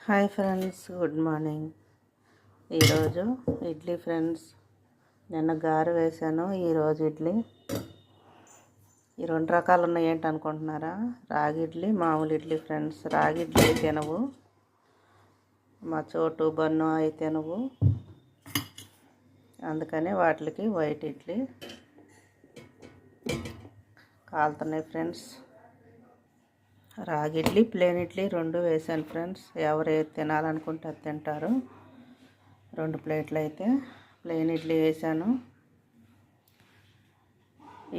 Hi friends, good morning. ఈరోజు idli friends. నిన్న గారె వేసాను, ఈరోజు ఇడ్లీ. ఈ రెండు రకాలు ఉన్నాయి ఏంటి అనుకుంటున్నారా? రాగి ఇడ్లీ, మామూలు ఇడ్లీ ఫ్రెండ్స్. రాగి ఇడ్లీ అయితే నువ్వు మా చోటు బన్ను అయితే నువ్వు, అందుకని వాటికి వైట్ ఇడ్లీ కాలుతున్నాయి ఫ్రెండ్స్. రాగి ఇడ్లీ, ప్లేన్ ఇడ్లీ రెండు వేసాను ఫ్రెండ్స్. ఎవరు ఏది తినాలనుకుంటే అది తింటారు. 2 ప్లేట్లు అయితే ప్లేన్ ఇడ్లీ వేసాను.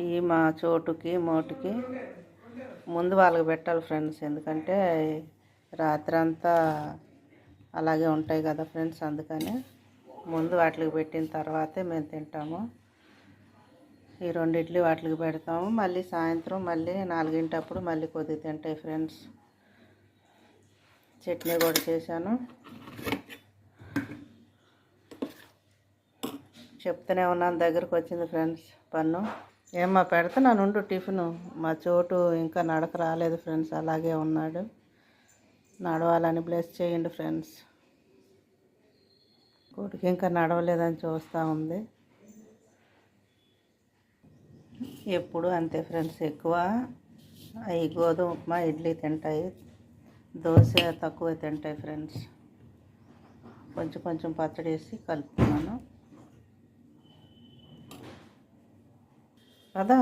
ఇవి మా చోటుకి మోటుకి ముందు వాళ్ళకి పెట్టాలి ఫ్రెండ్స్, ఎందుకంటే రాత్రి అంతా అలాగే ఉంటాయి కదా ఫ్రెండ్స్. అందుకని ముందు వాటికి పెట్టిన తర్వాతే మేము తింటాము. ఈ 2 ఇడ్లీ వాటికి పెడతాము. మళ్ళీ సాయంత్రం మళ్ళీ 4 మళ్ళీ కొద్దిగా తింటాయి ఫ్రెండ్స్. చట్నీ కూడా చేశాను. చెప్తూనే ఉన్నాను, దగ్గరకు వచ్చింది ఫ్రెండ్స్ పన్ను. ఏమ్మా పెడుతున్నాను ఉండు టిఫిను. మా చోటు ఇంకా నడక రాలేదు ఫ్రెండ్స్, అలాగే ఉన్నాడు. నడవాలని బ్లెస్ చేయండి ఫ్రెండ్స్. కోటికి ఇంకా నడవలేదని చూస్తూ ఉంది. ఎప్పుడు అంతే ఫ్రెండ్స్, ఎక్కువ అవి గోధుమ ఉప్మా ఇడ్లీ తింటాయి, దోశ తక్కువ తింటాయి ఫ్రెండ్స్. కొంచెం కొంచెం పచ్చడి వేసి కలుపుతున్నాను కదా.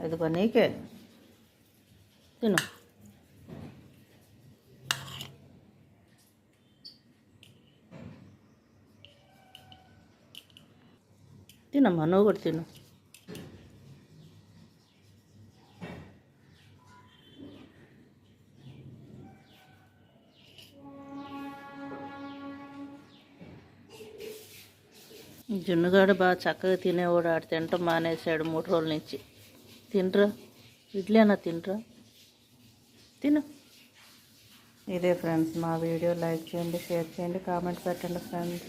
ఇదిగో నీకే, తిను. తినమ్మా, నువ్వు కూడా తిను. జున్నుగాడు బాగా చక్కగా తినేవాడు, ఆడు తినటం మానేశాడు 3 రోజుల నుంచి. తినరా ఇడ్లీ అన్న, తినరా, తిను. ఇదే ఫ్రెండ్స్ మా వీడియో. లైక్ చేయండి, షేర్ చేయండి, కామెంట్ పెట్టండి ఫ్రెండ్స్.